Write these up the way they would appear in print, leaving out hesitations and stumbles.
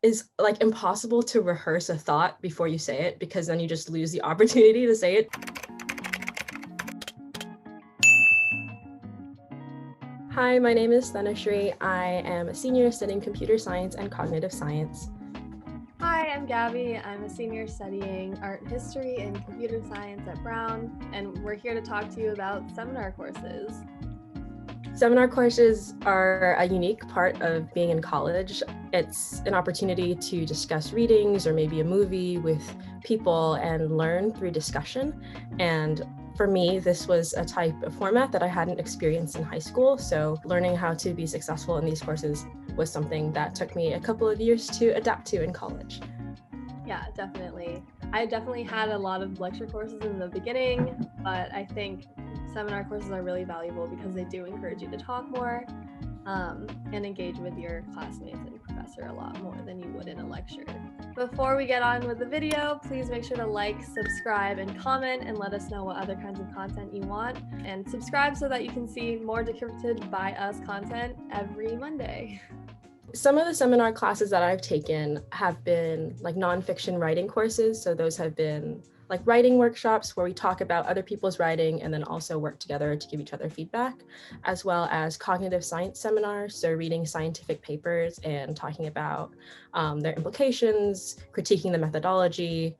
is like impossible to rehearse a thought before you say it, because then you just lose the opportunity to say it. Hi, my name is Tanushri. I am a senior studying computer science and cognitive science. Hi, I'm Gabby. I'm a senior studying art history and computer science at Brown, and we're here to talk to you about seminar courses. Seminar courses are a unique part of being in college. It's an opportunity to discuss readings or maybe a movie with people and learn through discussion. And for me, this was a type of format that I hadn't experienced in high school. So learning how to be successful in these courses was something that took me a couple of years to adapt to in college. Yeah, definitely. I definitely had a lot of lecture courses in the beginning, but I think seminar courses are really valuable because they do encourage you to talk more and engage with your classmates and professor a lot more than you would in a lecture. Before we get on with the video, please make sure to like, subscribe, and comment, and let us know what other kinds of content you want. And subscribe so that you can see more Decrypted by Us content every Monday. Some of the seminar classes that I've taken have been like nonfiction writing courses. So those have been like writing workshops where we talk about other people's writing and then also work together to give each other feedback, as well as cognitive science seminars. So reading scientific papers and talking about their implications, critiquing the methodology.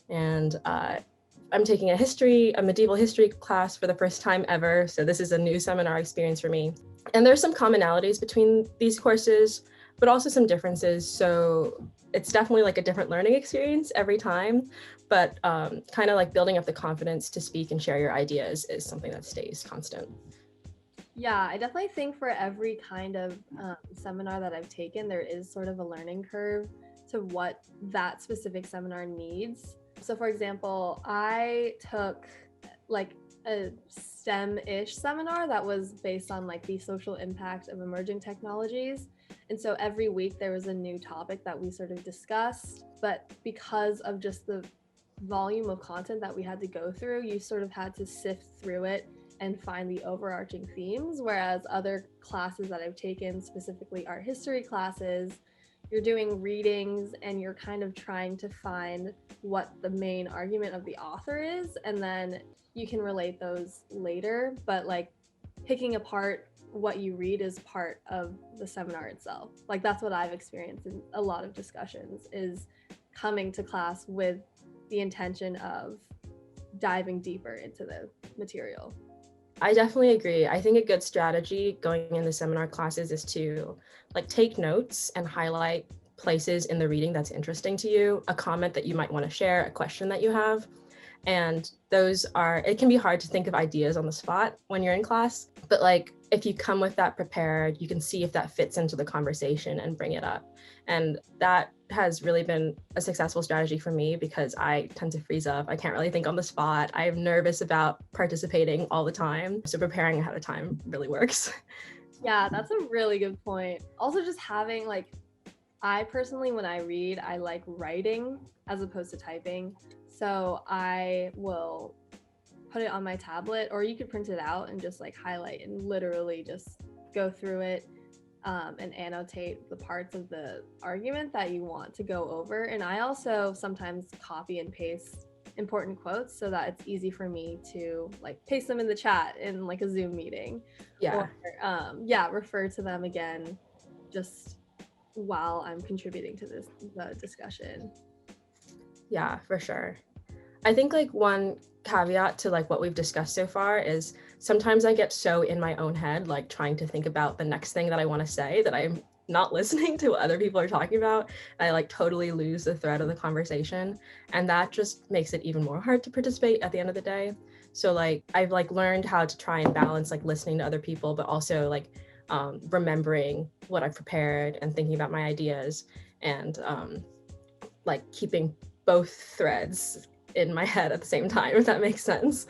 And I'm taking a medieval history class for the first time ever. So this is a new seminar experience for me. And there's some commonalities between these courses, but also some differences. So it's definitely like a different learning experience every time, but kind of like building up the confidence to speak and share your ideas is something that stays constant. Yeah, I definitely think for every kind of seminar that I've taken, there is sort of a learning curve to what that specific seminar needs. So for example, I took like a STEM-ish seminar that was based on like the social impact of emerging technologies. And so every week there was a new topic that we sort of discussed, but because of just the volume of content that we had to go through, you sort of had to sift through it and find the overarching themes. Whereas other classes that I've taken, specifically art history classes, you're doing readings and you're kind of trying to find what the main argument of the author is, and then you can relate those later, but like picking apart what you read is part of the seminar itself. Like that's what I've experienced in a lot of discussions, is coming to class with the intention of diving deeper into the material. I definitely agree. I think a good strategy going into seminar classes is to like take notes and highlight places in the reading that's interesting to you, a comment that you might want to share, a question that you have. And it can be hard to think of ideas on the spot when you're in class, but like if you come with that prepared, you can see if that fits into the conversation and bring it up. And that has really been a successful strategy for me because I tend to freeze up. I can't really think on the spot. I'm nervous about participating all the time. So preparing ahead of time really works. Yeah, that's a really good point. Also, just having like, I personally, when I read, I like writing as opposed to typing. So I will put it on my tablet, or you could print it out and just like highlight and literally just go through it and annotate the parts of the argument that you want to go over. And I also sometimes copy and paste important quotes so that it's easy for me to like paste them in the chat in like a Zoom meeting. Yeah. Or refer to them again just while I'm contributing to the discussion. Yeah, for sure. I think like one caveat to like what we've discussed so far is sometimes I get so in my own head, like trying to think about the next thing that I want to say, that I'm not listening to what other people are talking about. I like totally lose the thread of the conversation. And that just makes it even more hard to participate at the end of the day. So like I've like learned how to try and balance like listening to other people, but also like remembering what I've prepared and thinking about my ideas and like keeping both threads in my head at the same time, if that makes sense.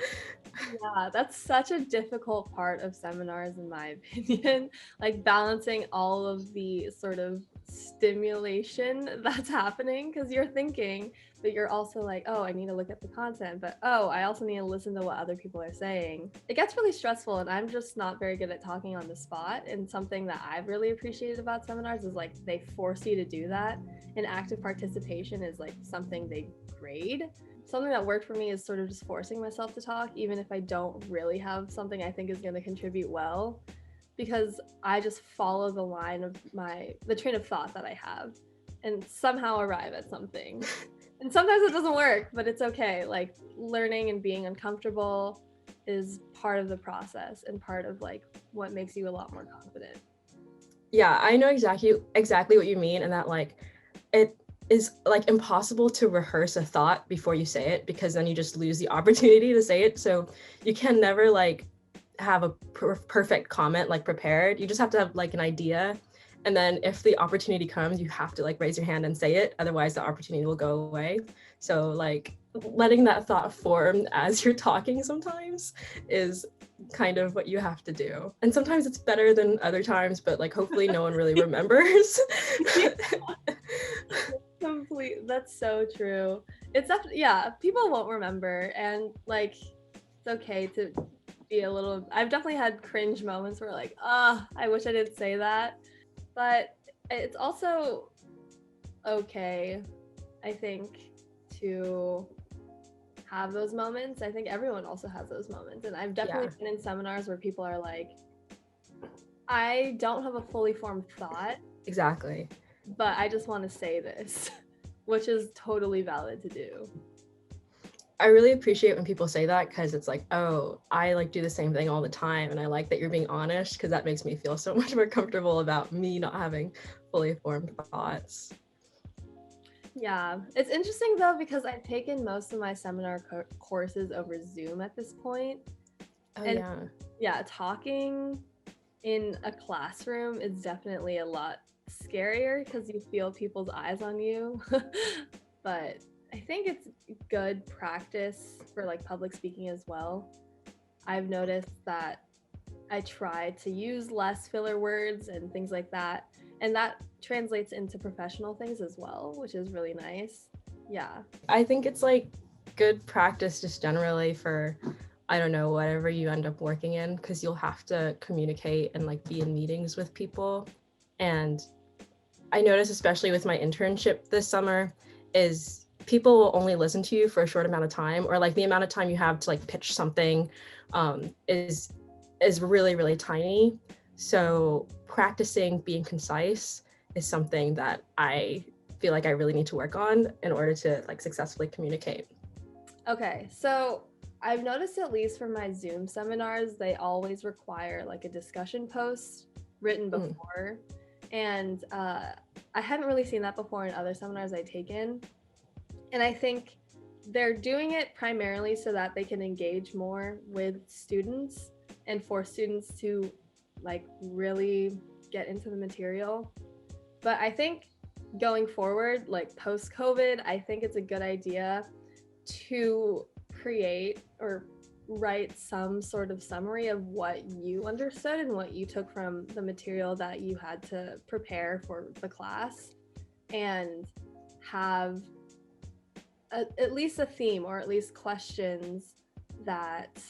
Yeah, that's such a difficult part of seminars, in my opinion. Like balancing all of the sort of stimulation that's happening because you're thinking, but you're also like, oh, I need to look at the content, but oh, I also need to listen to what other people are saying. It gets really stressful, and I'm just not very good at talking on the spot. And something that I've really appreciated about seminars is like they force you to do that, and active participation is like something they grade. Something that worked for me is sort of just forcing myself to talk, even if I don't really have something I think is going to contribute well, because I just follow the line of the train of thought that I have and somehow arrive at something. And sometimes it doesn't work, but it's okay. Like learning and being uncomfortable is part of the process and part of like what makes you a lot more confident. Yeah, I know exactly what you mean, and that like it is like impossible to rehearse a thought before you say it, because then you just lose the opportunity to say it. So you can never like have a perfect comment like prepared. You just have to have like an idea, and then if the opportunity comes, you have to like raise your hand and say it, otherwise the opportunity will go away. So like letting that thought form as you're talking sometimes is kind of what you have to do. And sometimes it's better than other times, but like hopefully no one really remembers. Complete. That's so true. It's definitely, yeah, people won't remember, and like it's okay to be a little. I've definitely had cringe moments where like, I wish I didn't say that, but it's also okay, I think, to have those moments. I think everyone also has those moments, and I've definitely been in seminars where people are like, I don't have a fully formed thought. Exactly. But I just want to say this, which is totally valid to do. I really appreciate when people say that, because it's like, oh, I like do the same thing all the time, and I like that you're being honest, because that makes me feel so much more comfortable about me not having fully formed thoughts. Yeah, it's interesting though, because I've taken most of my seminar courses over Zoom at this point. Oh, and yeah, talking in a classroom is definitely a lot scarier because you feel people's eyes on you. But I think it's good practice for like public speaking as well. I've noticed that I try to use less filler words and things like that, and that translates into professional things as well, which is really nice. Yeah, I think it's like good practice just generally for, I don't know, whatever you end up working in, because you'll have to communicate and like be in meetings with people. And I noticed, especially with my internship this summer, is people will only listen to you for a short amount of time, or like the amount of time you have to like pitch something is really, really tiny. So practicing being concise is something that I feel like I really need to work on in order to like successfully communicate. Okay, so I've noticed, at least for my Zoom seminars, they always require like a discussion post written before. And I hadn't really seen that before in other seminars I've taken. And I think they're doing it primarily so that they can engage more with students and for students to like really get into the material. But I think going forward, like post-COVID, I think it's a good idea to create or write some sort of summary of what you understood and what you took from the material that you had to prepare for the class, and have at least a theme or at least questions that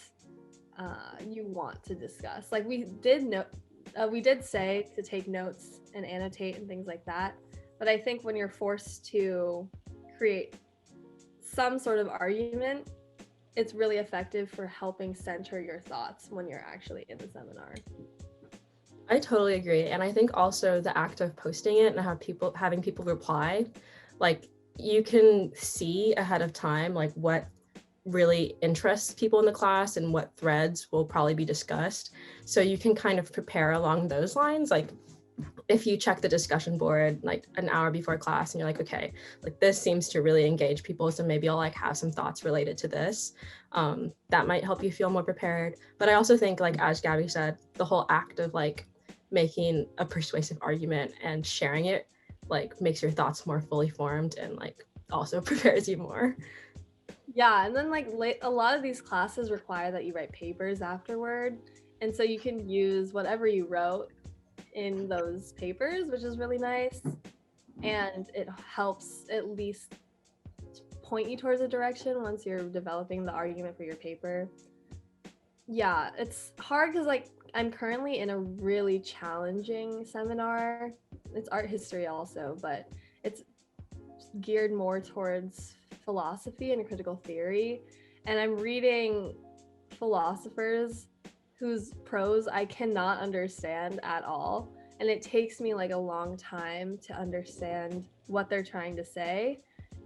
you want to discuss. Like we did say to take notes and annotate and things like that, but I think when you're forced to create some sort of argument, it's really effective for helping center your thoughts when you're actually in the seminar. I totally agree. And I think also the act of posting it and having people reply, like you can see ahead of time like what really interests people in the class and what threads will probably be discussed. So you can kind of prepare along those lines. Like if you check the discussion board like an hour before class and you're like, okay, like this seems to really engage people, so maybe I'll like have some thoughts related to this. That might help you feel more prepared. But I also think, like as Gabby said, the whole act of like making a persuasive argument and sharing it like makes your thoughts more fully formed and like also prepares you more. Yeah, and then like a lot of these classes require that you write papers afterward, and so you can use whatever you wrote in those papers, which is really nice, and it helps at least point you towards a direction once you're developing the argument for your paper. Yeah, it's hard because like I'm currently in a really challenging seminar. It's art history also, but it's geared more towards philosophy and critical theory. And I'm reading philosophers whose prose I cannot understand at all. And it takes me like a long time to understand what they're trying to say.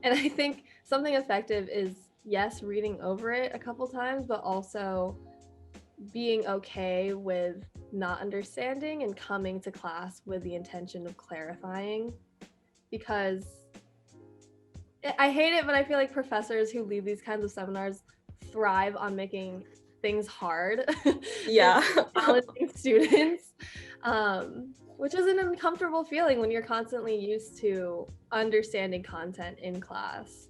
And I think something effective is, yes, reading over it a couple times, but also being okay with not understanding and coming to class with the intention of clarifying. Because I hate it, but I feel like professors who lead these kinds of seminars thrive on making things hard Yeah. and challenging students, which is an uncomfortable feeling when you're constantly used to understanding content in class.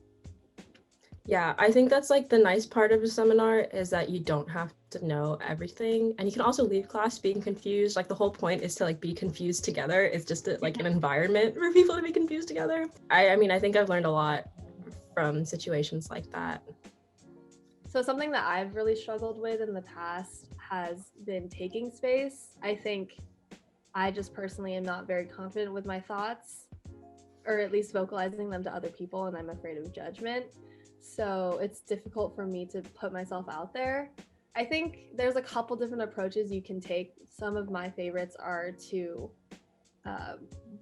Yeah, I think that's like the nice part of a seminar is that you don't have to know everything, and you can also leave class being confused. Like the whole point is to like be confused together. It's just like an environment for people to be confused together. I mean, I think I've learned a lot from situations like that. So something that I've really struggled with in the past has been taking space. I think I just personally am not very confident with my thoughts, or at least vocalizing them to other people, and I'm afraid of judgment. So it's difficult for me to put myself out there. I think there's a couple different approaches you can take. Some of my favorites are to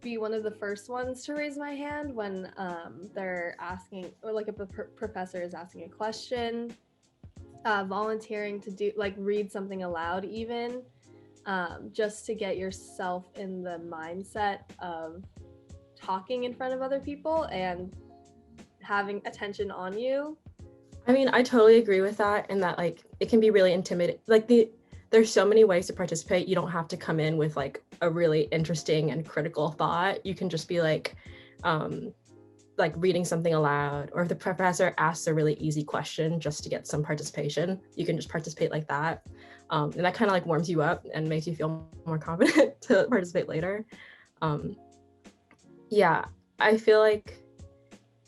be one of the first ones to raise my hand when they're asking, or like if a professor is asking a question, volunteering to do like read something aloud even, just to get yourself in the mindset of talking in front of other people and having attention on you. I mean, I totally agree with that, and that like it can be really intimidating. Like there's so many ways to participate. You don't have to come in with like a really interesting and critical thought. You can just be like reading something aloud, or if the professor asks a really easy question just to get some participation, you can just participate like that. And that kind of like warms you up and makes you feel more confident to participate later. Yeah, I feel like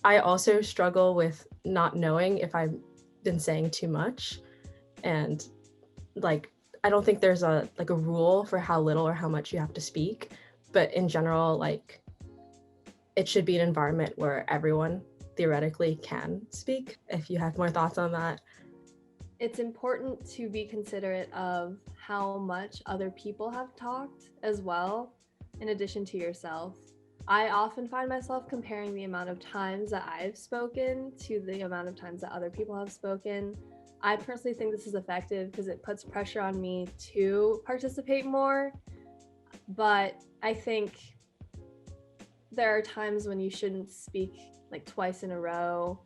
I also struggle with not knowing if I've been saying too much, and like I don't think there's a rule for how little or how much you have to speak, but in general, like it should be an environment where everyone theoretically can speak. If you have more thoughts on that. It's important to be considerate of how much other people have talked as well, in addition to yourself. I often find myself comparing the amount of times that I've spoken to the amount of times that other people have spoken. I personally think this is effective because it puts pressure on me to participate more. But I think there are times when you shouldn't speak like twice in a row.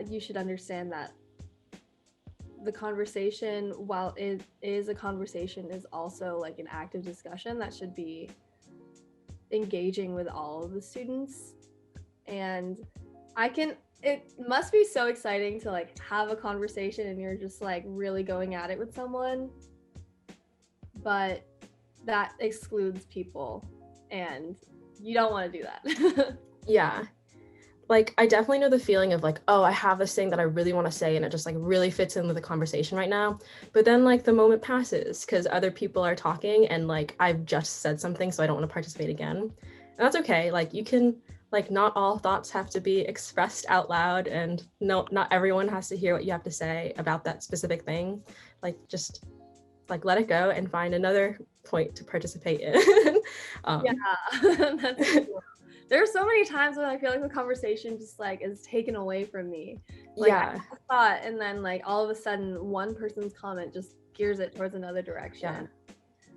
You should understand that the conversation, while it is a conversation, is also like an active discussion that should be engaging with all of the students. And it must be so exciting to like have a conversation and you're just like really going at it with someone, but that excludes people and you don't want to do that. Yeah, like I definitely know the feeling of like, oh, I have this thing that I really want to say and it just like really fits in with the conversation right now, but then like the moment passes because other people are talking and like I've just said something, so I don't want to participate again. And that's okay. Like you can, like not all thoughts have to be expressed out loud, and no, not everyone has to hear what you have to say about that specific thing. Like just like let it go and find another point to participate in. Yeah, that's cool. There are so many times when I feel like the conversation just like is taken away from me. Like Yeah. I have a thought and then like all of a sudden one person's comment just gears it towards another direction,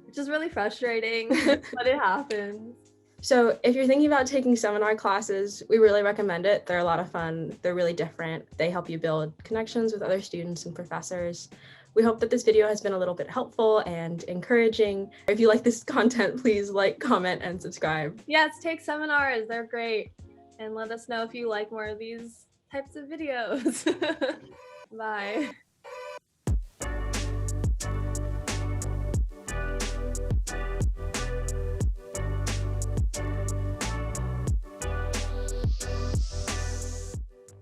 which is really frustrating, but it happens. So if you're thinking about taking seminar classes, we really recommend it. They're a lot of fun. They're really different. They help you build connections with other students and professors. We hope that this video has been a little bit helpful and encouraging. If you like this content, please like, comment, and subscribe. Yes, take seminars. They're great. And let us know if you like more of these types of videos. Bye.